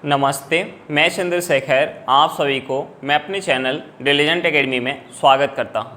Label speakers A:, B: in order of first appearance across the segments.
A: नमस्ते, मैं चंद्रशेखर आप सभी को मैं अपने चैनल डिलीजेंट एकेडमी में स्वागत करता हूं।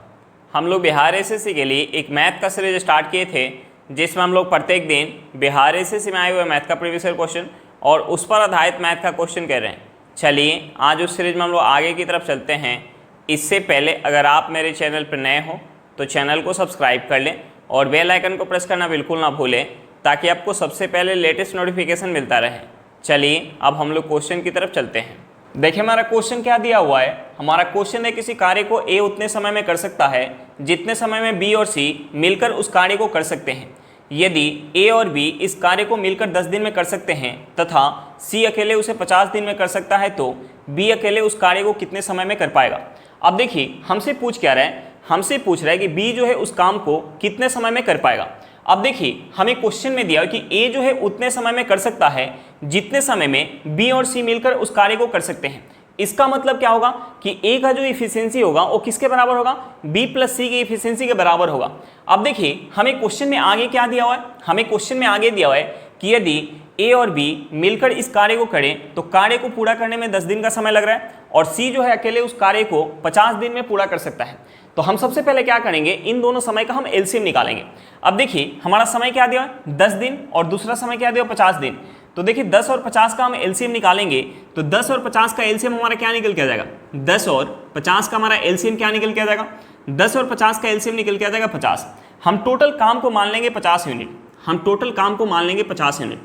A: हम लोग बिहार एसएससी के लिए एक मैथ का सीरीज स्टार्ट किए थे, जिसमें हम लोग प्रत्येक दिन बिहार एसएससी में आए हुए मैथ का प्रीवियस ईयर क्वेश्चन और उस पर आधारित मैथ का क्वेश्चन कर रहे हैं। चलिए आज उस सीरीज में हम लोग आगे की तरफ चलते हैं। इससे पहले अगर आप मेरे चैनल पर नए हो तो चैनल को सब्सक्राइब कर लें और बेल आइकन को प्रेस करना बिल्कुल ना भूलें, ताकि आपको सबसे पहले लेटेस्ट नोटिफिकेशन मिलता रहे। चलिए अब हम लोग क्वेश्चन की तरफ चलते हैं। देखिए हमारा क्वेश्चन क्या दिया हुआ है। हमारा क्वेश्चन है किसी कार्य को ए उतने समय में कर सकता है जितने समय में बी और सी मिलकर उस कार्य को कर सकते हैं। यदि ए और बी इस कार्य को मिलकर 10 दिन में कर सकते हैं तथा सी अकेले उसे 50 दिन में कर सकता है, तो बी अकेले उस कार्य को कितने समय में कर पाएगा। अब देखिए हमसे पूछ क्या रहा है, हमसे पूछ रहा है कि बी जो है उस काम को कितने समय में कर पाएगा। अब देखिए हमें क्वेश्चन में दिया है कि ए जो है उतने समय में कर सकता है जितने समय में बी और सी मिलकर उस कार्य को कर सकते हैं। इसका मतलब क्या होगा कि ए का जो इफिशियंसी होगा वो किसके बराबर होगा, बी प्लस सी की इफिशियंसी के बराबर होगा। अब देखिए हमें क्वेश्चन में आगे क्या दिया हुआ है, हमें क्वेश्चन में आगे दिया हुआ है कि यदि ए और बी मिलकर इस कार्य को करें तो कार्य को पूरा करने में 10 दिन का समय लग रहा है और सी जो है अकेले उस कार्य को 50 दिन में पूरा कर सकता है। तो हम सबसे पहले क्या करेंगे, इन दोनों समय का हम एलसीएम निकालेंगे। अब देखिए हमारा समय क्या दिया है 10 दिन और दूसरा समय क्या दिया 50 दिन। तो देखिए 10 और 50 का हम एलसीएम निकालेंगे तो 10 और 50 का एलसीएम हमारा क्या निकल के आ जाएगा, 10 और 50 का हमारा एलसीएम क्या निकल के आ जाएगा, 10 और 50 का एलसीएम निकल के आ जाएगा 50। हम टोटल काम को मान लेंगे 50 यूनिट, हम टोटल काम को मान लेंगे 50 यूनिट।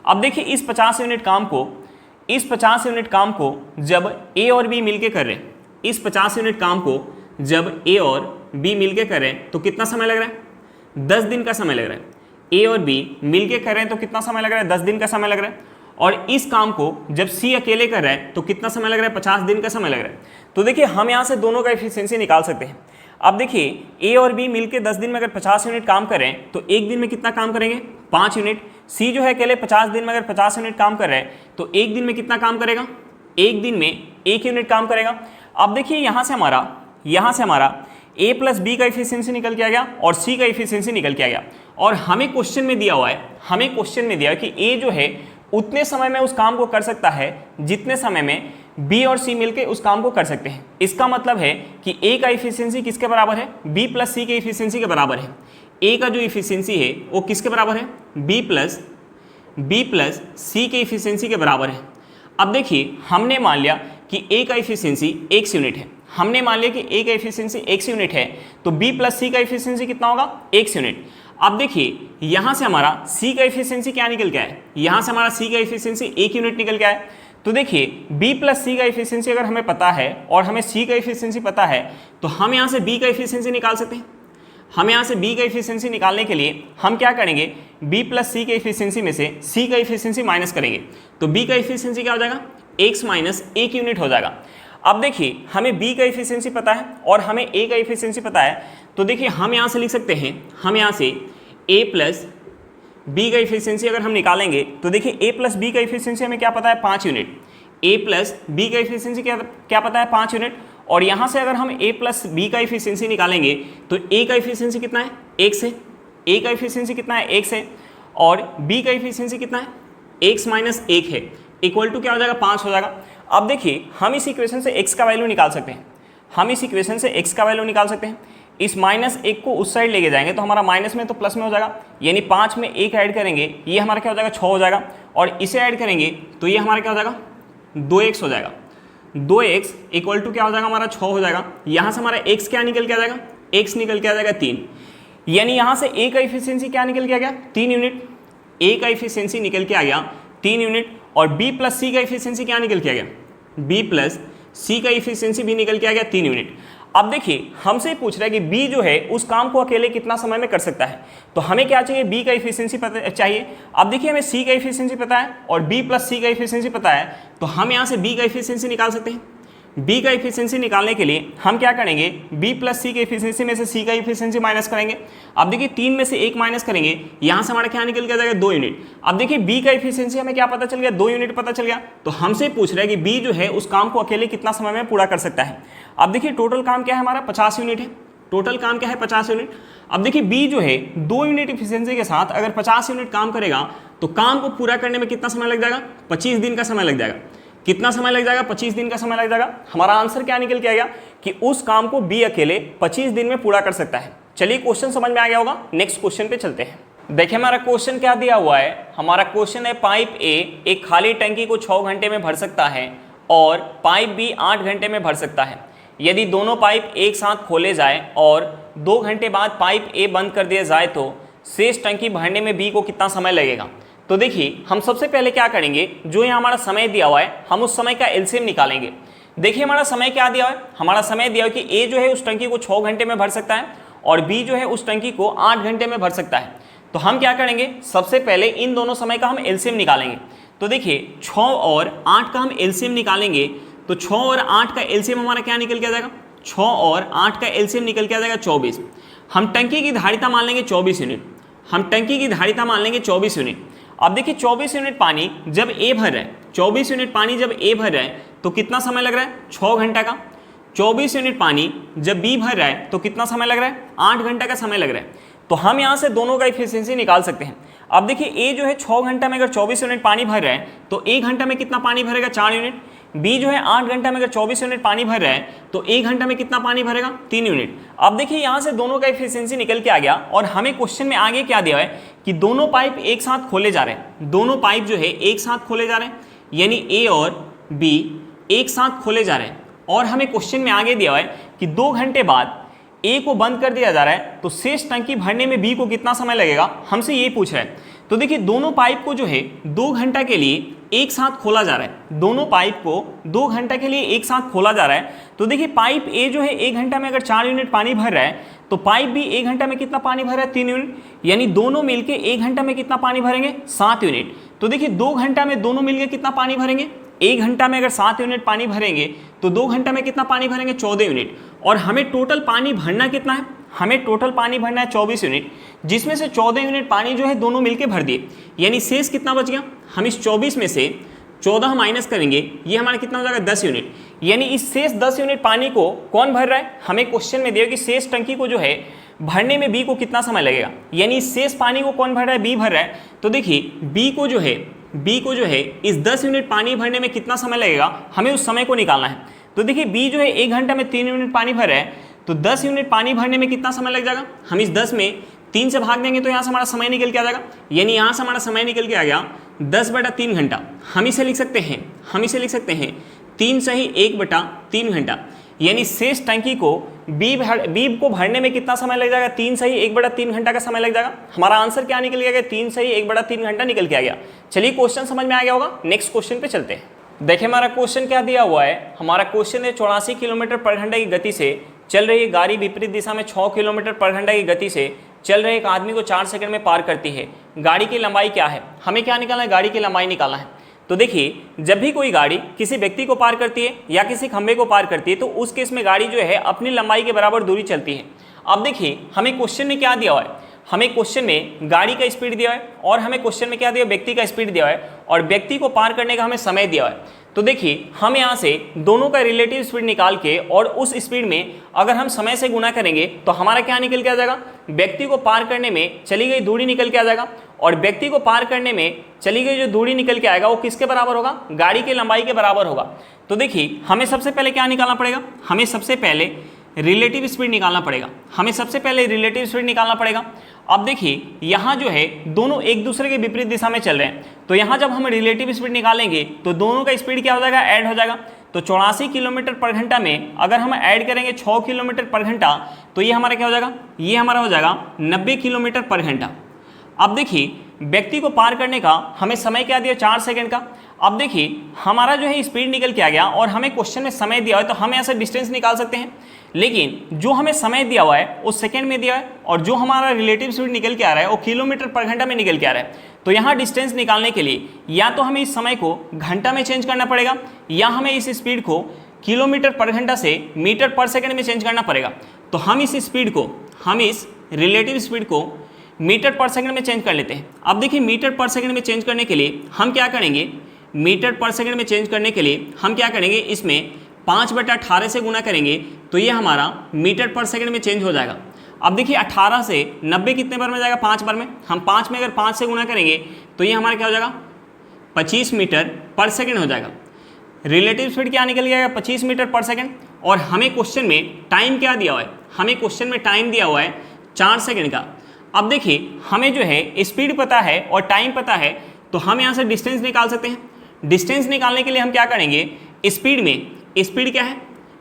A: अब देखिए इस 50 यूनिट काम को जब ए और बी मिलके कर रहे हैं, इस 50 यूनिट काम को जब ए और बी मिलके कर रहे हैं तो कितना समय लग रहा है, 10 दिन का समय लग रहा है। ए और बी मिलके कर रहे हैं तो कितना समय लग रहा है, 10 दिन का समय लग रहा है। और इस काम को जब सी अकेले कर रहा है तो कितना समय लग रहा है, 50 दिन का समय लग रहा है। तो देखिए हम यहाँ से दोनों का एफिशिएंसी निकाल सकते हैं। अब देखिए ए और बी मिलके 10 दिन में अगर 50 यूनिट काम करें तो एक दिन में कितना काम करेंगे, 5 यूनिट। सी जो है अकेले 50 दिन में अगर 50 यूनिट काम कर रहे हैं तो एक दिन में कितना काम करेगा, एक दिन में 1 यूनिट काम करेगा। अब देखिए यहाँ से हमारा ए प्लस बी का एफिशिएंसी निकल के आ गया और सी का एफिशिएंसी निकल के आ गया। और हमें क्वेश्चन में दिया हुआ है, कि ए जो है उतने समय में उस काम को कर सकता है जितने समय में बी और सी मिलकर उस काम को कर सकते हैं। इसका मतलब है कि ए का एफिशिएंसी किसके बराबर है, बी प्लस सी के एफिशिएंसी के बराबर है। ए का जो एफिशिएंसी है वो किसके बराबर है, बी प्लस सी के एफिशिएंसी के बराबर है। अब देखिए हमने मान लिया कि ए का एफिशिएंसी x यूनिट है, हमने मान लिया कि ए का एफिशिएंसी x यूनिट है तो b प्लस सी का एफिशिएंसी कितना होगा, x यूनिट। अब देखिए यहाँ से हमारा c का एफिशिएंसी क्या निकल के आया है, यहाँ से हमारा c का एफिशिएंसी 1 यूनिट निकल के आया है। तो देखिए b प्लस सी का एफिशिएंसी अगर हमें पता है और हमें c का एफिशिएंसी पता है तो हम यहाँ से b का एफिशिएंसी निकाल सकते हैं। हम यहाँ से b का एफिशिएंसी निकालने के लिए हम क्या करेंगे, b प्लस सी के एफिशिएंसी में से c का एफिशिएंसी माइनस करेंगे तो b का एफिशिएंसी क्या हो जाएगा, x माइनस 1 यूनिट हो जाएगा। अब देखिए हमें b का एफिशिएंसी पता है और हमें a का एफिशिएंसी पता है, तो देखिए हम यहाँ से लिख सकते हैं, हम यहाँ से a प्लस बी का एफिशिएंसी अगर हम निकालेंगे तो देखिए a प्लस बी का एफिशिएंसी हमें क्या पता है, 5 यूनिट। a प्लस बी का एफिशिएंसी क्या पता है, 5 यूनिट। और यहाँ से अगर हम a प्लस बी का एफिशिएंसी निकालेंगे तो a का एफिशिएंसी कितना है, 1 से, a का एफिशिएंसी कितना है, 1 से, और b का एफिशिएंसी कितना है, x माइनस 1 है, इक्वल टू क्या हो जाएगा, 5 हो जाएगा। अब देखिए हम इस इक्वेशन से x का वैल्यू निकाल सकते हैं, इस माइनस 1 को उस साइड लेके जाएंगे तो हमारा माइनस में तो प्लस में हो जाएगा, यानी 5 में 1 ऐड करेंगे ये हमारा क्या हो जाएगा, 6 हो जाएगा। और इसे ऐड करेंगे तो ये हमारा क्या हो जाएगा, 2x हो जाएगा। 2x इक्वल टू क्या हो जाएगा, हमारा 6 हो जाएगा। यहाँ से हमारा x क्या निकल के आ जाएगा, x निकल के आ जाएगा 3, यानी यहाँ से a का एफिशिएंसी क्या निकल के आ गया, 3 यूनिट। a का एफिशिएंसी निकल के आ गया 3 यूनिट और b प्लस सी का एफिशिएंसी क्या निकल के आ गया, b प्लस सी का एफिशिएंसी भी निकल के आ गया 3 यूनिट। अब देखिए हमसे पूछ रहा है कि b जो है उस काम को अकेले कितना समय में कर सकता है, तो हमें क्या चाहिए, b का एफिशिएंसी पता चाहिए। अब देखिए हमें c का एफिशिएंसी पता है और b प्लस सी का एफिशिएंसी पता है, तो हम यहाँ से b का एफिशिएंसी निकाल सकते हैं। b का एफिशिएंसी निकालने के लिए हम क्या करेंगे, b प्लस सी के एफिशिएंसी में से c का एफिशिएंसी माइनस करेंगे। अब देखिए 3 में से 1 माइनस करेंगे, यहाँ से हमारा क्या निकल के आ जाएगा, 2 यूनिट। अब देखिए b का एफिशिएंसी हमें क्या पता चल गया, 2 यूनिट पता चल गया। तो हमसे पूछ रहा है कि b जो है उस काम को अकेले कितना समय में पूरा कर सकता है। अब देखिए टोटल काम क्या है हमारा, 50 यूनिट है। टोटल काम क्या है 50 यूनिट। अब देखिए बी जो है 2 यूनिट इफिशियंसी के साथ अगर 50 यूनिट काम करेगा तो काम को पूरा करने में कितना समय लग जाएगा, 25 दिन का समय लग जाएगा। कितना समय लग जाएगा, 25 दिन का समय लग जाएगा। हमारा आंसर क्या निकल के आ गया कि उस काम को बी अकेले 25 दिन में पूरा कर सकता है। चलिए क्वेश्चन समझ में आ गया होगा, नेक्स्ट क्वेश्चन पे चलते हैं। देखिए हमारा क्वेश्चन क्या दिया हुआ है, हमारा क्वेश्चन है पाइप ए एक खाली टंकी को 6 घंटे में भर सकता है और पाइप बी 8 घंटे में भर सकता है। यदि दोनों पाइप एक साथ खोले जाए और 2 घंटे बाद पाइप ए बंद कर दिया जाए तो शेष टंकी भरने में बी को कितना समय लगेगा। तो देखिए हम सबसे पहले क्या करेंगे, जो यहाँ हमारा समय दिया हुआ है हम उस समय का एलसीएम निकालेंगे। देखिए हमारा समय क्या दिया हुआ है, हमारा समय दिया हुआ है कि ए जो है उस टंकी को 6 घंटे में भर सकता है और बी जो है उस टंकी को 8 घंटे में भर सकता है। तो हम क्या करेंगे, सबसे पहले इन दोनों समय का हम एलसीएम निकालेंगे। तो देखिए 6 और 8 का हम एलसीएम निकालेंगे तो 6 और 8 का एलसीएम हमारा क्या निकल के आ जाएगा, 6 और 8 का एलसीएम निकल के आ जाएगा 24। हम टंकी की धारिता मान लेंगे 24 यूनिट, हम टंकी की धारिता मान लेंगे 24 यूनिट। अब देखिए 24 यूनिट पानी जब ए भर रहा है, 24 यूनिट पानी जब ए भर रहा है तो कितना समय लग रहा है, 6 घंटा का। 24 यूनिट पानी जब बी भर रहा है तो कितना समय लग रहा है, 8 घंटा का समय लग रहा है। तो हम यहाँ से दोनों का इफिशियंसी निकाल सकते हैं। अब देखिए ए जो है 6 घंटा में अगर 24 यूनिट पानी भर रहा है तो 1 घंटा में कितना पानी भरेगा, 4 यूनिट। बी जो है 8 घंटा में अगर 24 यूनिट पानी भर रहा है तो 1 घंटा में कितना पानी भरेगा, 3 यूनिट। अब देखिए यहाँ से दोनों का इफिशियंसी निकल के आ गया और हमें क्वेश्चन में आगे क्या दिया है कि दोनों पाइप एक साथ खोले जा रहे हैं, दोनों पाइप जो है एक साथ खोले जा रहे हैं, यानी ए और बी एक साथ खोले जा रहे हैं। और हमें क्वेश्चन में आगे दिया है कि 2 घंटे बाद ए को बंद कर दिया जा रहा है तो शेष टंकी भरने में बी को कितना समय लगेगा, हमसे ये पूछ रहा है। तो देखिए दोनों पाइप को जो है 2 घंटा के लिए एक साथ खोला जा रहा है, दोनों पाइप को 2 घंटा के लिए एक साथ खोला जा रहा है। तो देखिए पाइप ए जो है 1 घंटा में अगर 4 यूनिट पानी भर रहा है तो पाइप बी 1 घंटा में कितना पानी भर रहा है, 3 यूनिट। यानी दोनों मिलके 1 घंटा में कितना पानी भरेंगे, 7 यूनिट। तो देखिए 2 घंटा में दोनों मिलके कितना पानी भरेंगे, 1 घंटा में अगर 7 यूनिट पानी भरेंगे तो 2 घंटा में कितना पानी भरेंगे, 14 यूनिट। और हमें टोटल पानी भरना कितना है, हमें टोटल पानी भरना है 24 यूनिट, जिसमें से 14 यूनिट पानी जो है दोनों मिलके भर दिए। यानी शेष कितना बच गया, हम इस 24 में से 14 माइनस करेंगे, ये हमारा कितना हो जाएगा, 10 यूनिट। यानी इस शेष 10 यूनिट पानी को कौन भर रहा है, हमें क्वेश्चन में दिया कि शेष टंकी को जो है भरने में बी को कितना समय लगेगा। यानी इस शेष पानी को कौन भर रहा है, बी भर रहा है। तो देखिए बी को जो है इस 10 यूनिट पानी भरने में कितना समय लगेगा, हमें उस समय को निकालना है। तो देखिए बी जो है 1 घंटा में 3 यूनिट पानी भर रहा है तो 10 यूनिट पानी भरने में कितना समय लग जाएगा, हम इस 10 में 3 से भाग देंगे तो यहाँ से हमारा समय निकल के आ जाएगा। यानी यहाँ से हमारा समय निकल के आ गया 10/3 घंटा। हम इसे लिख सकते हैं 3 सही 1/3 घंटा। यानी शेष टंकी को बी को भरने में कितना समय लग जाएगा, 3 सही 1/3 घंटा का समय लग जाएगा। हमारा आंसर क्या निकल गया, 3 सही 1/3 घंटा निकल के आ गया। चलिए क्वेश्चन समझ में आ गया होगा, नेक्स्ट क्वेश्चन पे चलते हैं। देखिए हमारा क्वेश्चन क्या दिया हुआ है, हमारा क्वेश्चन है 84 किलोमीटर पर घंटा की गति से चल रही गाड़ी विपरीत दिशा में 6 किलोमीटर पर घंटा की गति से चल रहे एक आदमी को 4 सेकंड में पार करती है। गाड़ी की लंबाई क्या है, हमें क्या निकालना है, गाड़ी की लंबाई निकालना है। तो देखिए जब भी कोई गाड़ी किसी व्यक्ति को पार करती है या किसी खंभे को पार करती है तो उस केस में गाड़ी जो है अपनी लंबाई के बराबर दूरी चलती है। अब देखिए हमें क्वेश्चन में क्या दिया हुआ है, हमें क्वेश्चन में गाड़ी का स्पीड दिया है और हमें क्वेश्चन में क्या दिया, व्यक्ति का स्पीड दिया है और व्यक्ति को पार करने का हमें समय दिया है। तो देखिए हम यहाँ से दोनों का रिलेटिव स्पीड निकाल के और उस स्पीड में अगर हम समय से गुना करेंगे तो हमारा क्या निकल के आ जाएगा, व्यक्ति को पार करने में चली गई दूरी निकल के आ जाएगा। और व्यक्ति को पार करने में चली गई जो दूरी निकल के आएगा वो किसके बराबर होगा, गाड़ी की लंबाई के बराबर होगा। तो देखिए हमें सबसे पहले क्या निकालना पड़ेगा, हमें सबसे पहले रिलेटिव स्पीड निकालना पड़ेगा। अब देखिए यहाँ जो है दोनों एक दूसरे के विपरीत दिशा में चल रहे हैं तो यहाँ जब हम रिलेटिव स्पीड निकालेंगे तो दोनों का स्पीड क्या हो जाएगा, ऐड हो जाएगा। तो 84 किलोमीटर पर घंटा में अगर हम ऐड करेंगे 6 किलोमीटर पर घंटा तो ये हमारा क्या हो जाएगा, ये हमारा हो जाएगा 90 किलोमीटर पर घंटा। अब देखिए व्यक्ति को पार करने का हमें समय क्या दिया, 4 सेकंड का। अब देखिए हमारा जो है स्पीड निकल के आ गया और हमें क्वेश्चन में समय दिया है तो हम ऐसे डिस्टेंस निकाल सकते हैं, लेकिन जो हमें समय दिया हुआ है वो सेकंड में दिया है और जो हमारा रिलेटिव स्पीड निकल के आ रहा है वो किलोमीटर पर घंटा में निकल के आ रहा है। तो यहाँ डिस्टेंस निकालने के लिए या तो हमें इस समय को घंटा में चेंज करना पड़ेगा या हमें इस स्पीड को किलोमीटर पर घंटा से मीटर पर सेकंड में चेंज करना पड़ेगा। तो हम इस रिलेटिव स्पीड को मीटर पर सेकंड में चेंज कर लेते हैं। अब देखिए मीटर पर सेकंड में चेंज करने के लिए हम क्या करेंगे, इसमें 5/18 से गुना करेंगे तो ये हमारा मीटर पर सेकंड में चेंज हो जाएगा। अब देखिए 18 से 90 कितने बार में जाएगा, 5 बार में। हम 5 में अगर 5 से गुना करेंगे तो ये हमारा क्या हो जाएगा, 25 मीटर पर सेकंड हो जाएगा। रिलेटिव स्पीड क्या निकल जाएगा, 25 मीटर पर सेकंड। और हमें क्वेश्चन में टाइम क्या दिया हुआ है, हमें क्वेश्चन में टाइम दिया हुआ है 4 सेकंड का। अब देखिए हमें जो है स्पीड पता है और टाइम पता है, तो हम यहाँ से डिस्टेंस निकाल सकते हैं। डिस्टेंस निकालने के लिए हम क्या करेंगे, स्पीड में, स्पीड क्या है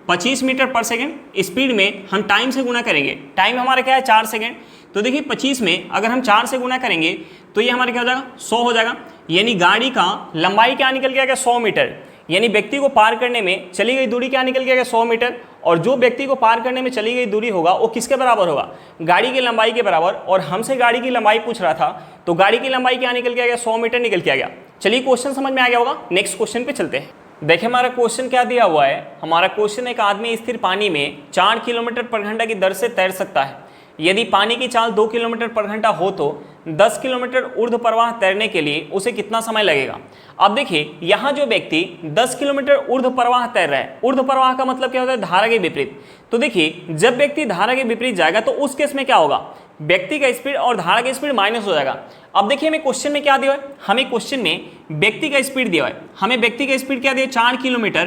A: 25 मीटर पर सेकंड, स्पीड में हम टाइम से गुना करेंगे। टाइम हमारा क्या है 4 सेकंड। तो देखिए 25 में अगर हम 4 से गुना करेंगे तो ये हमारा क्या हो जाएगा, 100 हो जाएगा। यानी गाड़ी का लंबाई क्या निकल के आएगा, 100 मीटर। यानी व्यक्ति को पार करने में चली गई दूरी क्या निकल के आएगा, 100 मीटर। और जो व्यक्ति को पार करने में चली गई दूरी होगा वो किसके बराबर होगा, गाड़ी की लंबाई के बराबर। और हमसे गाड़ी की लंबाई पूछ रहा था, तो गाड़ी की लंबाई क्या निकल के आ गया, 100 मीटर निकल के आ गया। चलिए क्वेश्चन समझ में आ गया होगा, नेक्स्ट क्वेश्चन पे चलते हैं। देखिए हमारा क्वेश्चन क्या दिया हुआ है। हमारा क्वेश्चन, एक आदमी स्थिर पानी में 4 किलोमीटर पर घंटा की दर से तैर सकता है। यदि पानी की चाल 2 किलोमीटर पर घंटा हो तो 10 किलोमीटर ऊर्ध्व प्रवाह तैरने के लिए उसे कितना समय लगेगा। अब देखिए यहाँ जो व्यक्ति 10 किलोमीटर ऊर्ध्व प्रवाह तैर रहा है, ऊर्ध्व प्रवाह का मतलब क्या होता है, धारा के विपरीत। तो देखिए जब व्यक्ति धारा के विपरीत जाएगा तो उस केस में क्या होगा, व्यक्ति का स्पीड और धारा का स्पीड माइनस हो जाएगा। अब देखिए हमें क्वेश्चन में क्या दिया है, हमें क्वेश्चन में व्यक्ति का स्पीड दिया है। हमें व्यक्ति का स्पीड क्या दिया, 4 किलोमीटर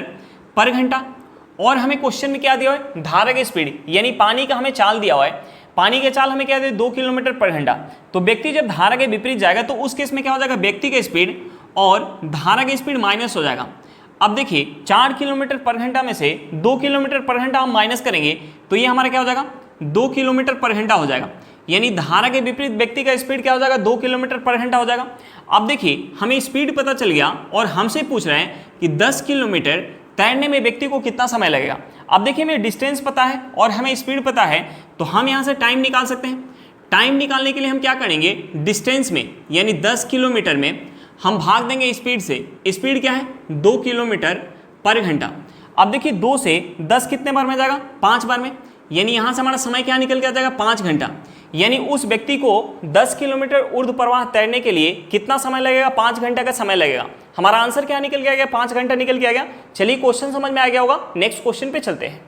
A: पर घंटा। और हमें क्वेश्चन में क्या दिया है, धारा की स्पीड, यानी पानी का हमें चाल दिया हुआ है। पानी के चाल हमें क्या दिया, 2 किलोमीटर पर घंटा। तो व्यक्ति जब धारा के विपरीत जाएगा तो उस केस में क्या हो जाएगा, व्यक्ति का स्पीड और धारा की स्पीड माइनस हो जाएगा। अब देखिए 4 किलोमीटर पर घंटा में से 2 किलोमीटर पर घंटा हम माइनस करेंगे तो ये हमारा क्या हो जाएगा, 2 किलोमीटर पर घंटा हो जाएगा। यानी धारा के विपरीत व्यक्ति का स्पीड क्या हो जाएगा, 2 किलोमीटर पर घंटा हो जाएगा। अब देखिए हमें स्पीड पता चल गया और हमसे पूछ रहे हैं कि 10 किलोमीटर तैरने में व्यक्ति को कितना समय लगेगा। अब देखिए हमें डिस्टेंस पता है और हमें स्पीड पता है, तो हम यहाँ से टाइम निकाल सकते हैं। टाइम निकालने के लिए हम क्या करेंगे, डिस्टेंस में यानी 10 किलोमीटर में हम भाग देंगे स्पीड से। स्पीड क्या है, 2 किलोमीटर पर घंटा। अब देखिए 2 से 10 कितने बार में जाएगा, 5 बार में। यानी यहाँ से हमारा समय क्या निकल के आ जाएगा, 5 घंटा। यानी उस व्यक्ति को 10 किलोमीटर ऊर्ध्व प्रवाह तैरने के लिए कितना समय लगेगा, 5 घंटा का समय लगेगा। हमारा आंसर क्या निकल के आ गया, 5 घंटा निकल के आ गया। चलिए क्वेश्चन समझ में आ गया होगा, नेक्स्ट क्वेश्चन पे चलते हैं।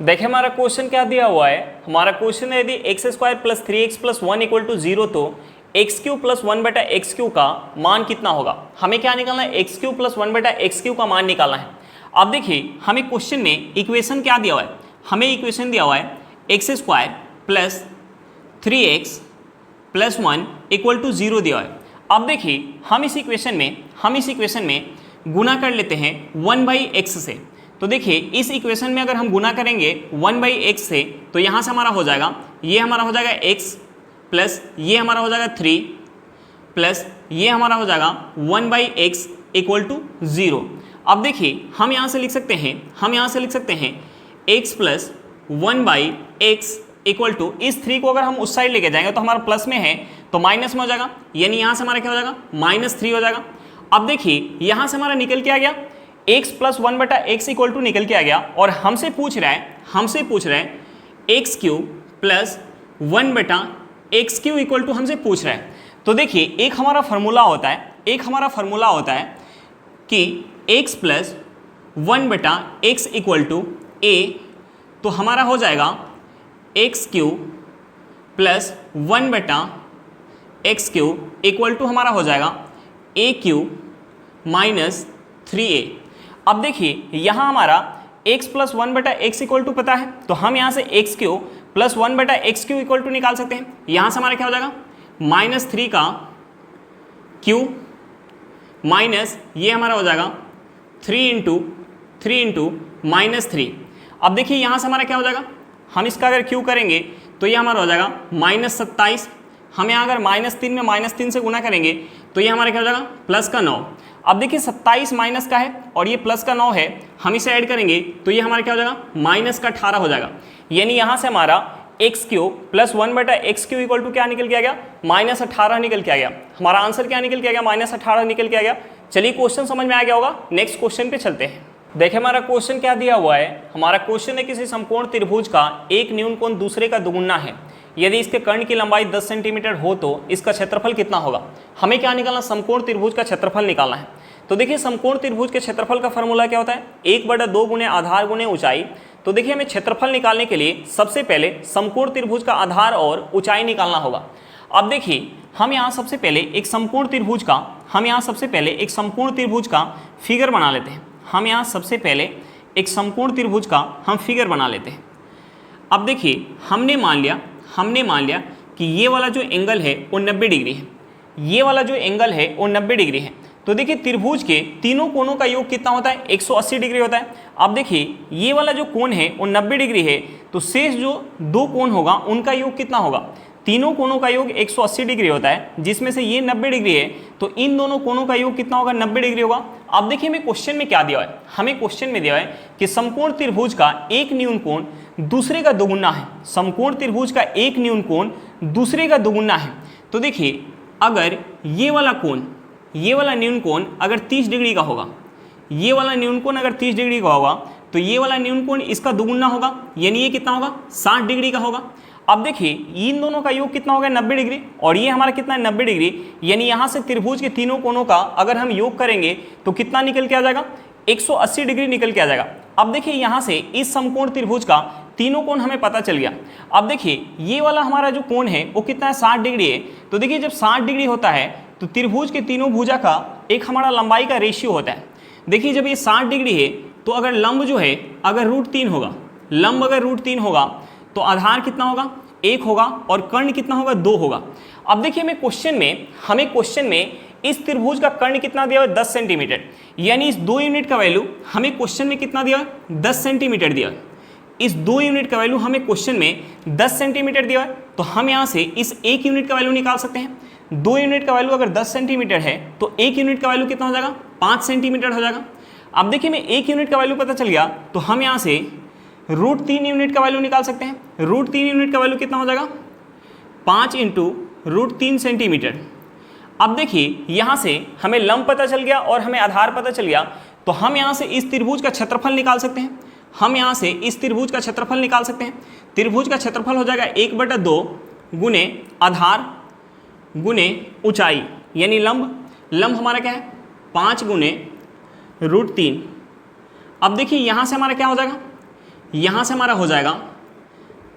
A: देखिए हमारा क्वेश्चन क्या दिया हुआ है। हमारा क्वेश्चन है, यदि x² + 3x + 1 = 0 तो x³ + 1/x³ का मान कितना होगा। हमें क्या निकालना है, x³ + 1/x³ का मान निकालना है। अब देखिए हमें क्वेश्चन में इक्वेशन क्या दिया हुआ है, हमें इक्वेशन दिया हुआ है x² + 3x + 1 = 0 दिया है। अब देखिए हम इस इक्वेशन में गुना कर लेते हैं 1/x से। तो देखिए इस इक्वेशन में अगर हम गुना करेंगे 1/x से तो यहाँ से हमारा हो जाएगा, ये हमारा हो जाएगा x प्लस ये हमारा हो जाएगा 3 प्लस ये हमारा हो जाएगा 1/x = 0। अब देखिए हम यहाँ से लिख सकते हैं x + 1/x = इस 3 को अगर हम उस साइड लेके जाएंगे तो हमारा प्लस में है तो माइनस में हो जाएगा। यानी यहाँ से हमारा क्या हो जाएगा, -3 हो जाएगा। अब देखिए यहाँ से हमारा निकल के आ गया x + 1/x = निकल के आ गया। और हमसे पूछ रहा है x³ + 1/x³ = हमसे पूछ रहा है। तो देखिए एक हमारा फार्मूला होता है कि x + 1/x = a, तो हमारा हो जाएगा x³ + 1/x³ = हमारा हो जाएगा a³ - 3a। अब देखिए यहाँ हमारा x + 1/x = पता है, तो हम यहाँ से x³ + 1/x³ = निकाल सकते हैं। यहाँ से हमारा क्या हो जाएगा, -3 का क्यू माइनस ये हमारा हो जाएगा 3 × -3। अब देखिए यहाँ से हमारा क्या हो जाएगा, हम इसका अगर क्यू करेंगे तो ये हमारा हो जाएगा -27। हम यहाँ अगर -3 में -3 से गुना करेंगे तो ये हमारा क्या हो जाएगा, +9। अब देखिए 27 माइनस का है और ये +9 है, हम इसे ऐड करेंगे तो ये हमारा क्या हो जाएगा, -18 हो जाएगा। यानी यहाँ से हमारा x³ + 1/x³ = क्या निकल के आ गया, -18 निकल के आ गया। हमारा आंसर क्या निकल के आ गया, -18 निकल के आ गया। चलिए क्वेश्चन समझ में आ गया होगा, नेक्स्ट क्वेश्चन पे चलते हैं। देखिए हमारा क्वेश्चन क्या दिया हुआ है। हमारा क्वेश्चन है, किसी समकोण त्रिभुज का एक न्यून कोण दूसरे का दुगुना है। यदि इसके कर्ण की लंबाई 10 सेंटीमीटर हो तो इसका क्षेत्रफल कितना होगा। हमें क्या निकालना, समकोण त्रिभुज का क्षेत्रफल निकालना है। तो देखिए समकोण त्रिभुज के क्षेत्रफल का फॉर्मूला क्या होता है, 1/2 गुणे आधार गुणे ऊंचाई तो देखिए हमें क्षेत्रफल निकालने के लिए सबसे पहले समकोण त्रिभुज का आधार और ऊंचाई निकालना होगा। अब देखिए हम यहाँ सबसे पहले एक समकोण त्रिभुज का फिगर बना लेते हैं। हम यहाँ सबसे पहले एक समकोण त्रिभुज का हम फिगर बना लेते हैं। अब देखिए हमने मान लिया कि ये वाला जो एंगल है वो 90 डिग्री है, ये वाला जो एंगल है वो 90 डिग्री है। तो देखिए त्रिभुज के तीनों कोणों का योग कितना होता है, 180 डिग्री होता है। अब देखिए ये वाला जो कोण है वो 90 डिग्री है, तो शेष जो दो कोण होगा उनका योग कितना होगा, तीनों कोणों का योग 180 डिग्री होता है, जिसमें से ये 90 डिग्री है, तो इन दोनों कोणों का योग कितना होगा, 90 डिग्री होगा। अब देखिए हमें क्वेश्चन में क्या दिया है, हमें क्वेश्चन में दिया है कि समकोण त्रिभुज का एक न्यून कोण दूसरे का दोगुना है, समकोण त्रिभुज का एक न्यून कोण दूसरे का दोगुना है। तो देखिए अगर ये वाला न्यून कोण अगर 30 डिग्री का होगा, ये वाला न्यून कोण अगर 30 डिग्री का होगा, तो ये वाला न्यून कोण इसका दोगुना होगा, यानी ये कितना होगा, 60 डिग्री का होगा। अब देखिए इन दोनों का योग कितना होगा, 90 डिग्री, और ये हमारा कितना है, 90 डिग्री, यानी यहाँ से त्रिभुज के तीनों कोणों का अगर हम योग करेंगे तो कितना निकल के आ जाएगा, 180 डिग्री निकल के आ जाएगा। अब देखिए यहाँ से इस समकोण त्रिभुज का तीनों कोण हमें पता चल गया। अब देखिए ये वाला हमारा जो कोण है वो कितना है, 60 डिग्री है। तो देखिए जब 60 डिग्री होता है तो त्रिभुज के तीनों भुजा का एक हमारा लंबाई का रेशियो होता है। देखिए जब ये 60 डिग्री है तो अगर लंब जो है अगर √3 होगा, लंब अगर √3 होगा तो आधार कितना होगा, 1 होगा, और कर्ण कितना होगा, 2 होगा। अब देखिए हमें क्वेश्चन में इस त्रिभुज का कर्ण कितना दिया हुआ है, 10 सेंटीमीटर, यानी इस 2 यूनिट का वैल्यू हमें क्वेश्चन में कितना दिया है, 10 सेंटीमीटर दिया है। इस 2 यूनिट का वैल्यू हमें क्वेश्चन में 10 सेंटीमीटर दिया है, तो हम यहाँ से इस 1 यूनिट का वैल्यू निकाल सकते हैं। 2 यूनिट का वैल्यू अगर 10 सेंटीमीटर है तो 1 यूनिट का वैल्यू कितना हो जाएगा, 5 सेंटीमीटर हो जाएगा। अब देखिए मैं 1 यूनिट का वैल्यू पता चल गया तो हम यहाँ से √3 यूनिट का वैल्यू निकाल सकते हैं। √3 यूनिट का वैल्यू कितना हो जाएगा, 5 × √3 सेंटीमीटर। अब देखिए यहाँ से हमें लंब पता चल गया और हमें आधार पता चल गया, तो हम यहाँ से इस त्रिभुज का क्षेत्रफल निकाल सकते हैं। त्रिभुज का क्षेत्रफल हो जाएगा 1/2 गुने आधार गुने ऊंचाई, यानी लंब हमारा क्या है, 5 × √3। अब देखिए यहाँ से हमारा क्या हो जाएगा, यहाँ से हमारा हो जाएगा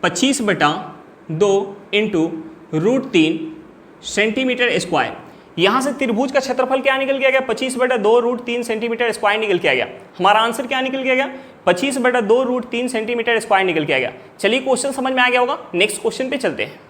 A: 25/2 × √3 सेंटीमीटर स्क्वायर। यहाँ से त्रिभुज का क्षेत्रफल क्या निकल के आ गया, 25/2 √3 सेंटीमीटर स्क्वायर निकल के आ गया। हमारा आंसर क्या निकल के आ गया, 25/2 √3 सेंटीमीटर स्क्वायर निकल के आ गया। चलिए क्वेश्चन समझ में आ गया होगा, नेक्स्ट क्वेश्चन पे चलते हैं।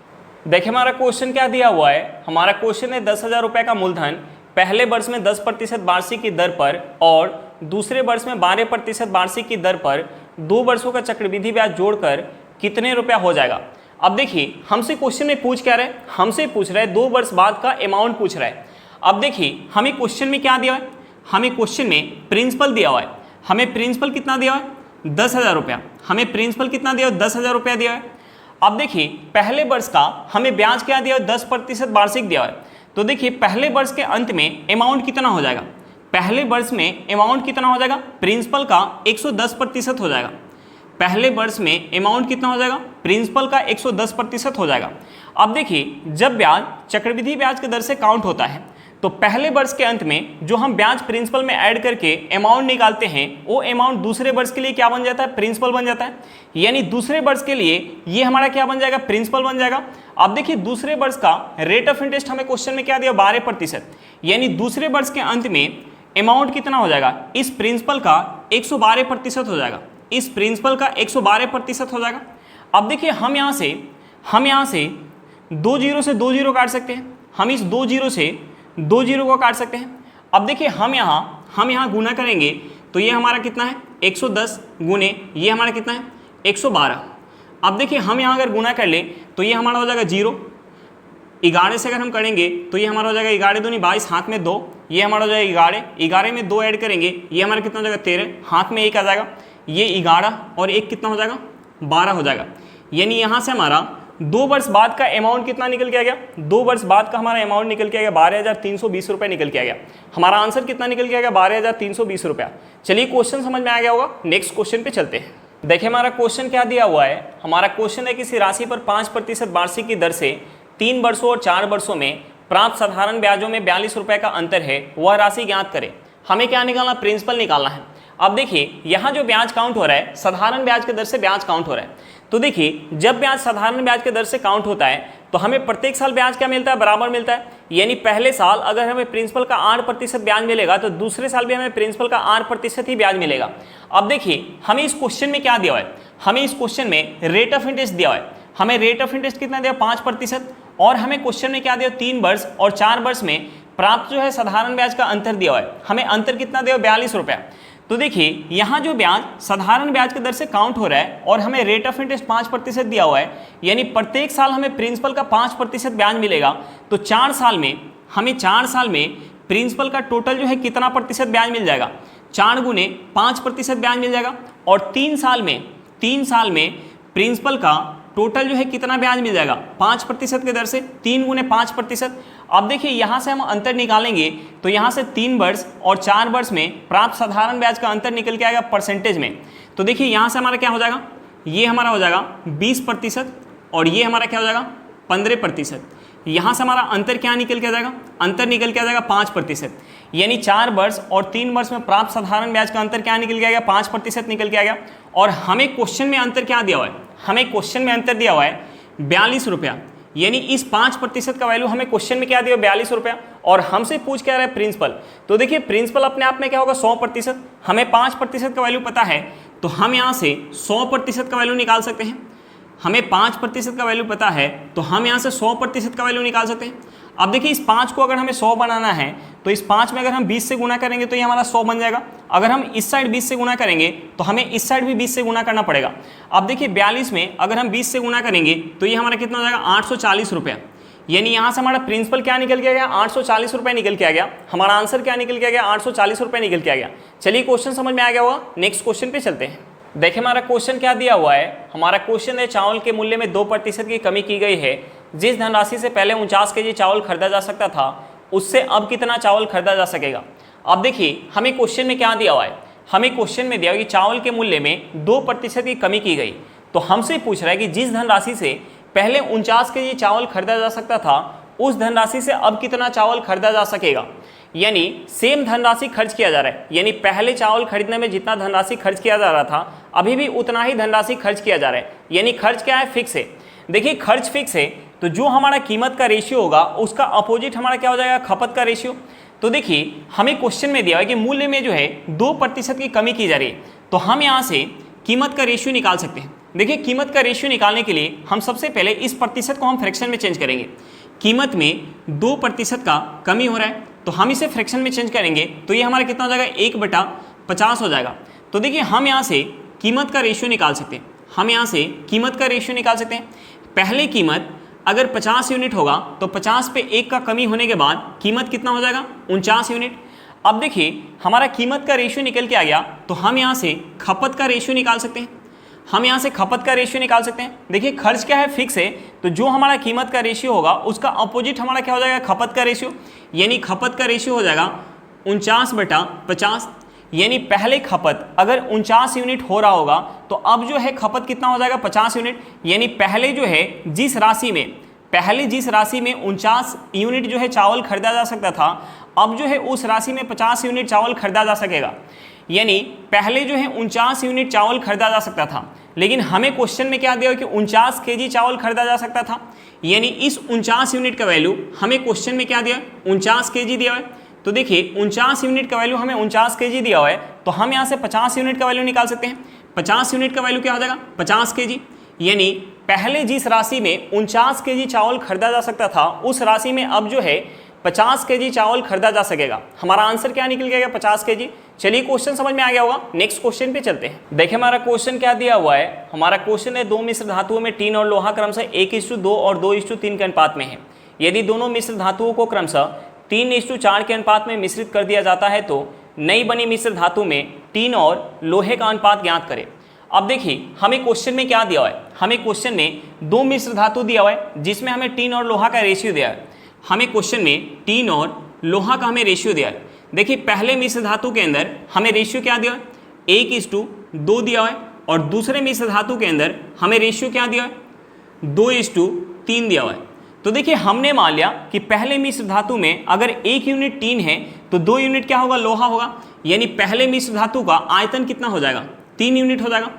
A: देखिए हमारा क्वेश्चन क्या दिया हुआ है, हमारा क्वेश्चन है 10,000 रुपये का मूलधन पहले वर्ष में 10% वार्षिक की दर पर और दूसरे वर्ष में 12% वार्षिक की दर पर 2 वर्षों का चक्रवृद्धि ब्याज जोड़कर कितने रुपया हो जाएगा। अब देखिए हमसे क्वेश्चन में पूछ क्या रहा है, हमसे पूछ रहा है 2 वर्ष बाद का अमाउंट पूछ रहा है। अब देखिए हमें क्वेश्चन में क्या दिया है, हमें क्वेश्चन में प्रिंसिपल दिया हुआ है। हमें प्रिंसिपल कितना दिया है, 10,000 रुपया। हमें प्रिंसिपल कितना दिया है, 10,000 रुपया दिया है। अब देखिए पहले वर्ष का हमें ब्याज क्या दिया है, 10% वार्षिक दिया है। तो देखिए पहले वर्ष के अंत में अमाउंट कितना हो जाएगा, पहले वर्ष में अमाउंट कितना हो जाएगा, प्रिंसिपल का 110% हो जाएगा। पहले वर्ष में अमाउंट कितना हो जाएगा, प्रिंसिपल का 110% हो जाएगा। अब देखिए जब ब्याज चक्रवृद्धि ब्याज के दर से काउंट होता है तो पहले वर्ष के अंत में जो हम ब्याज प्रिंसिपल में ऐड करके अमाउंट निकालते हैं वो अमाउंट दूसरे वर्ष के लिए क्या बन जाता है, प्रिंसिपल बन जाता है। यानी दूसरे वर्ष के लिए ये हमारा क्या बन जाएगा, प्रिंसिपल बन जाएगा। अब देखिए दूसरे वर्ष का रेट ऑफ इंटरेस्ट हमें क्वेश्चन में क्या दिया, 12%। यानी दूसरे वर्ष के अंत में अमाउंट कितना हो जाएगा, इस प्रिंसिपल का 112% हो जाएगा, इस प्रिंसिपल का 112% हो जाएगा। अब देखिए हम यहाँ से 2 जीरो से 2 जीरो काट सकते हैं, हम इस 2 जीरो से 2 जीरो को काट सकते हैं। अब देखिए हम यहाँ गुना करेंगे तो ये हमारा कितना है, 110 गुने ये हमारा कितना है, 112। अब देखिए हम यहाँ अगर गुना कर ले तो ये हमारा हो जाएगा 0। 11 से अगर हम करेंगे तो ये हमारा हो जाएगा 11 दूनी 22, हाथ में 2, ये हमारा हो जाएगा 11 में 2 ऐड करेंगे ये हमारा कितना हो जाएगा 13, हाथ में 1 आ जाएगा, ये 11 और 1 कितना हो जाएगा, 12 हो जाएगा। यानी यहाँ से हमारा 2 वर्ष बाद का अमाउंट कितना निकल के आ गया, 2 वर्ष बाद का हमारा अमाउंट निकल के आ गया 12,320 रुपये निकल के आ गया। हमारा आंसर कितना निकल के आ गया, 12,320 रुपया। चलिए क्वेश्चन समझ में आ गया होगा, नेक्स्ट क्वेश्चन पे चलते हैं। देखिए हमारा क्वेश्चन क्या दिया हुआ है, हमारा क्वेश्चन है किसी राशि पर 5% वार्षिक की दर से 3 वर्षों और 4 वर्षों में प्राप्त साधारण ब्याजों में 42 रुपये का अंतर है, वह राशि ज्ञात करें। हमें क्या निकालना, प्रिंसिपल निकालना है। अब देखिए यहाँ जो ब्याज काउंट हो रहा है साधारण ब्याज के दर से ब्याज काउंट हो रहा है। तो देखिए जब ब्याज साधारण ब्याज के दर से काउंट होता है तो हमें प्रत्येक साल ब्याज क्या मिलता है, बराबर मिलता है। यानी पहले साल अगर हमें प्रिंसिपल का 8% ब्याज मिलेगा तो दूसरे साल भी हमें प्रिंसिपल का 8% ही ब्याज मिलेगा। अब देखिए हमें इस क्वेश्चन में क्या दिया हुआ है, हमें इस क्वेश्चन में रेट ऑफ इंटरेस्ट दिया हुआ है। हमें रेट ऑफ इंटरेस्ट कितना दिया, 5%। और हमें क्वेश्चन में क्या दिया, 3 वर्ष और 4 वर्ष में प्राप्त जो है साधारण ब्याज का अंतर दिया हुआ है। हमें अंतर कितना दिया, 42 रुपया। तो देखिए यहाँ जो ब्याज साधारण ब्याज के दर से काउंट हो रहा है और हमें रेट ऑफ इंटरेस्ट 5% दिया हुआ है, यानी प्रत्येक साल हमें प्रिंसिपल का 5% ब्याज मिलेगा। तो 4 साल में हमें 4 साल में प्रिंसिपल का टोटल जो है कितना प्रतिशत ब्याज मिल जाएगा, 4 गुने 5% ब्याज मिल जाएगा। और 3 साल में प्रिंसिपल का टोटल जो है कितना ब्याज मिल जाएगा, 5% के दर से, 3 गुने 5%। अब देखिए यहाँ से हम अंतर निकालेंगे तो यहाँ से 3 वर्ष और 4 वर्ष में प्राप्त साधारण ब्याज का अंतर निकल के आएगा परसेंटेज में। तो देखिए यहाँ से हमारा क्या हो जाएगा, ये हमारा हो जाएगा 20% और ये हमारा क्या हो जाएगा 15%। यहाँ से हमारा अंतर क्या निकल के आ जाएगा, अंतर निकल के आ जाएगा 5%। यानी 4 वर्ष और 3 वर्ष में प्राप्त साधारण ब्याज का अंतर क्या निकल के आएगा, 5% निकल के आएगा। और हमें क्वेश्चन में अंतर क्या दिया हुआ है, हमें क्वेश्चन में अंतर दिया हुआ है 42 रुपया। यानी इस 5% का वैल्यू हमें क्वेश्चन में क्या दिया, 42 रुपया। और हमसे पूछ क्या रहा है, प्रिंसिपल। तो देखिए प्रिंसिपल अपने आप में क्या होगा, 100%। हमें 5% का वैल्यू पता है तो हम यहाँ से 100% का वैल्यू निकाल सकते हैं। हमें 5% का वैल्यू पता है तो हम यहाँ से 100% का वैल्यू निकाल सकते हैं। अब देखिए इस 5 को अगर हमें 100 बनाना है तो इस 5 में अगर हम 20 से गुना करेंगे तो ये हमारा 100 बन जाएगा। अगर हम इस साइड 20 से गुना करेंगे तो हमें इस साइड भी 20 से गुना करना पड़ेगा। अब देखिए 42 में अगर हम 20 से गुना करेंगे तो ये हमारा कितना हो जाएगा, 840 रुपया। यानी यहाँ से हमारा प्रिंसिपल क्या निकल के आ गया, 840 रुपये निकल के आ गया। हमारा आंसर क्या निकल के आ गया, 840 रुपये निकल के आ गया। चलिए क्वेश्चन समझ में आ गया होगा, नेक्स्ट क्वेश्चन पे चलते हैं। देखिए हमारा क्वेश्चन क्या दिया हुआ है, हमारा क्वेश्चन है चावल के मूल्य में 2% की कमी की गई है। जिस धनराशि से पहले 49 केजी चावल खरीदा जा सकता था उससे अब कितना चावल खरीदा जा सकेगा। अब देखिए हमें क्वेश्चन में क्या दिया हुआ है, हमें क्वेश्चन में दिया हुआ कि चावल के मूल्य में 2% की कमी की गई। तो हमसे पूछ रहा है कि जिस धनराशि से पहले 49 केजी चावल खरीदा जा सकता था उस धनराशि से अब कितना चावल खरीदा जा सकेगा। यानी सेम धनराशि खर्च किया जा रहा है, यानी पहले चावल खरीदने में जितना धनराशि खर्च किया जा रहा था अभी भी उतना ही धनराशि खर्च किया जा रहा है। यानी खर्च क्या है, फिक्स है। देखिए खर्च फिक्स है तो जो हमारा कीमत का रेशियो होगा उसका अपोजिट हमारा क्या हो जाएगा, खपत का रेशियो। तो देखिए हमें क्वेश्चन में दिया है कि मूल्य में जो है 2% की कमी की जा रही है। तो हम यहाँ से कीमत का रेशियो निकाल सकते हैं। देखिए कीमत का रेशियो निकालने के लिए हम सबसे पहले इस प्रतिशत को हम फ्रैक्शन में चेंज करेंगे। कीमत में 2% का कमी हो रहा है तो हम इसे फ्रैक्शन में चेंज करेंगे तो ये हमारा कितना हो जाएगा, 1/50 हो जाएगा। तो देखिए हम यहाँ से कीमत का रेशियो निकाल सकते हैं, हम यहाँ से कीमत का रेशियो निकाल सकते हैं। पहले कीमत अगर 50 यूनिट होगा तो 50 पे 1 का कमी होने के बाद कीमत कितना हो जाएगा, 49 यूनिट। अब देखिए हमारा कीमत का रेशियो निकल के आ गया तो हम यहाँ से खपत का रेशियो निकाल सकते हैं। हम यहाँ से खपत का रेशियो निकाल सकते हैं। देखिए खर्च क्या है, फिक्स है, तो जो हमारा कीमत का रेशियो होगा उसका अपोजिट हमारा क्या हो जाएगा, खपत का रेशियो। यानी खपत का रेशियो हो जाएगा 49/50। यानी पहले खपत अगर 49 यूनिट हो रहा होगा तो अब जो है खपत कितना हो जाएगा, 50 यूनिट। यानी पहले जो है जिस राशि में 49 यूनिट जो है चावल खरीदा जा सकता था अब जो है उस राशि में 50 यूनिट चावल खरीदा जा सकेगा। यानी पहले जो है 49 यूनिट चावल खरीदा जा सकता था, लेकिन हमें क्वेश्चन में क्या दिया कि 49 केजी चावल खरीदा जा सकता था। यानी इस 49 यूनिट का वैल्यू हमें क्वेश्चन में क्या दिया, 49 केजी दिया है। तो देखिए 49 यूनिट का वैल्यू हमें 49 केजी दिया हुआ है तो हम यहाँ से 50 यूनिट का वैल्यू निकाल सकते हैं। 50 यूनिट का वैल्यू क्या हो जाएगा, 50 केजी। यानी पहले जिस राशि में 49 केजी चावल खरीदा जा सकता था उस राशि में अब जो है 50 केजी चावल खरीदा जा सकेगा। हमारा आंसर क्या निकल गया, 50 केजी। चलिए क्वेश्चन समझ में आ गया होगा, नेक्स्ट क्वेश्चन पे चलते हैं। देखिए हमारा क्वेश्चन क्या दिया हुआ है, हमारा क्वेश्चन है 2 मिश्र धातुओं में टीन और लोहा क्रमशः 1:2 और 2:3 के अनुपात में है। यदि दोनों मिश्र धातुओं को क्रमशः 3:4 के अनुपात में मिश्रित कर दिया जाता है तो नई बनी मिश्र धातु में टीन और लोहे का अनुपात ज्ञात करें। अब देखिए हमें क्वेश्चन में क्या दिया हुआ है, हमें क्वेश्चन में 2 मिश्र धातु दिया हुआ है जिसमें हमें टीन और लोहा का रेशियो दिया है। हमें क्वेश्चन में टीन और लोहा का हमें रेशियो दिया है। देखिए पहले मिश्र धातु के अंदर हमें रेशियो क्या दिया है, 1:2 दिया है और दूसरे मिश्र धातु के अंदर हमें रेशियो क्या दिया है, 2:3 दिया हुआ है। तो देखिए हमने मान लिया कि पहले मिश्र धातु में अगर 1 यूनिट टीन है तो 2 यूनिट क्या होगा, लोहा होगा। यानी पहले मिश्र धातु का आयतन कितना हो जाएगा, 3 यूनिट हो जाएगा।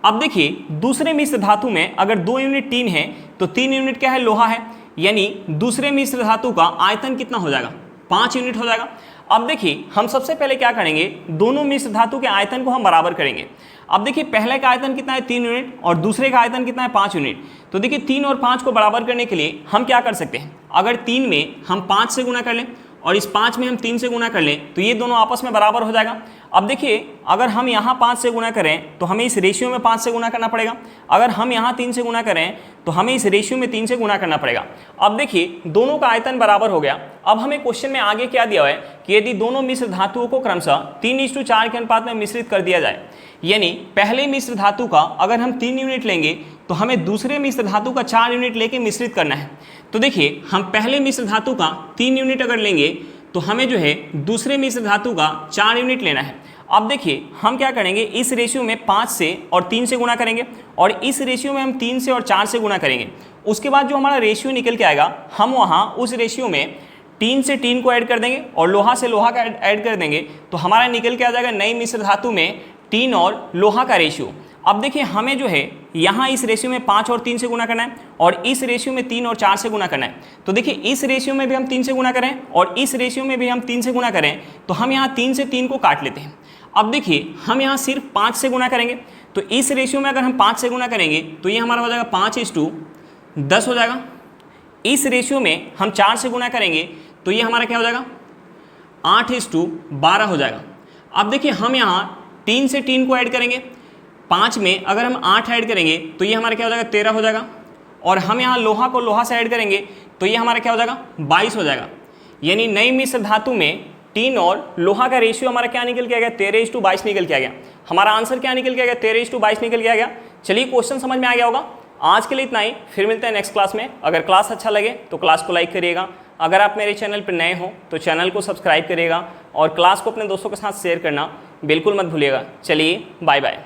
A: अब देखिए दूसरे मिश्र धातु में अगर 2 यूनिट टीन है तो 3 यूनिट क्या है, लोहा है। यानी दूसरे मिश्र धातु का आयतन कितना हो जाएगा, 5 यूनिट हो जाएगा। अब देखिए हम सबसे पहले क्या करेंगे, दोनों मिश्र धातु के आयतन को हम बराबर करेंगे। अब देखिए पहले का आयतन कितना है, 3 यूनिट, और दूसरे का आयतन कितना है, 5 यूनिट। तो देखिए 3 और 5 को बराबर करने के लिए हम क्या कर सकते हैं, अगर 3 में हम 5 से गुणा कर लें और इस 5 में हम 3 से गुणा कर लें तो ये दोनों आपस में बराबर हो जाएगा। अब देखिए अगर हम यहाँ 5 से गुणा करें तो हमें इस रेशियो में 5 से गुणा करना पड़ेगा। अगर हम यहाँ 3 से गुणा करें तो हमें इस रेशियो में 3 से गुणा करना पड़ेगा। अब देखिए दोनों का आयतन बराबर हो गया। अब हमें क्वेश्चन में आगे क्या दिया हुआ है कि यदि दोनों मिश्र धातुओं को क्रमशः 3:4 के अनुपात में मिश्रित कर दिया जाए, यानी पहले मिश्र धातु का अगर हम 3 यूनिट लेंगे तो हमें दूसरे मिश्र धातु का 4 यूनिट लेके मिश्रित करना है। तो देखिए हम पहले मिश्र धातु का 3 यूनिट अगर लेंगे तो हमें जो है दूसरे मिश्र धातु का 4 यूनिट लेना है। अब देखिए हम क्या करेंगे, इस रेशियो में 5 से और 3 से गुणा करेंगे और इस रेशियो में हम 3 से और 4 से गुणा करेंगे। उसके बाद जो हमारा रेशियो निकल के आएगा हम वहाँ उस रेशियो में 3 से 3 को ऐड कर देंगे और लोहा से लोहा का ऐड कर देंगे, तो हमारा निकल के आ जाएगा नई मिश्र धातु में 3 और लोहा का रेशियो। अब देखिए हमें जो है यहाँ इस रेशियो में 5 और 3 से गुणा करना है और इस रेशियो में 3 और 4 से गुणा करना है। तो देखिए इस रेशियो में भी हम 3 से गुणा करें और इस रेशियो में भी हम 3 से गुणा करें तो हम यहाँ 3 से 3 को काट लेते हैं। अब देखिए हम यहाँ सिर्फ 5 से गुणा करेंगे, तो इस रेशियो में अगर हम 5 से गुणा करेंगे तो ये हमारा हो जाएगा 5:10 हो जाएगा। इस रेशियो में हम 4 से गुणा करेंगे तो ये हमारा क्या हो जाएगा, 8:12 हो जाएगा। अब देखिए हम यहाँ 3 से 3 को ऐड करेंगे, 5 में अगर हम 8 ऐड करेंगे तो ये हमारा क्या हो जाएगा, 13 हो जाएगा। और हम यहाँ लोहा को लोहा से ऐड करेंगे तो ये हमारा क्या हो जाएगा, 22 हो जाएगा। यानी नई मिश्र धातु में टीन और लोहा का रेशियो हमारा क्या निकल के आ गया, 13:22 निकल के आ गया। हमारा आंसर क्या निकल के आ गया, 13:22 निकल के आ गया। चलिए क्वेश्चन समझ में आ गया होगा। आज के लिए इतना ही, फिर मिलते हैं नेक्स्ट क्लास में। अगर क्लास अच्छा लगे तो क्लास को लाइक करिएगा। अगर आप मेरे चैनल पर नए हो तो चैनल को सब्सक्राइब करिएगा और क्लास को अपने दोस्तों के साथ शेयर करना बिल्कुल मत भूलिएगा। चलिए बाय बाय।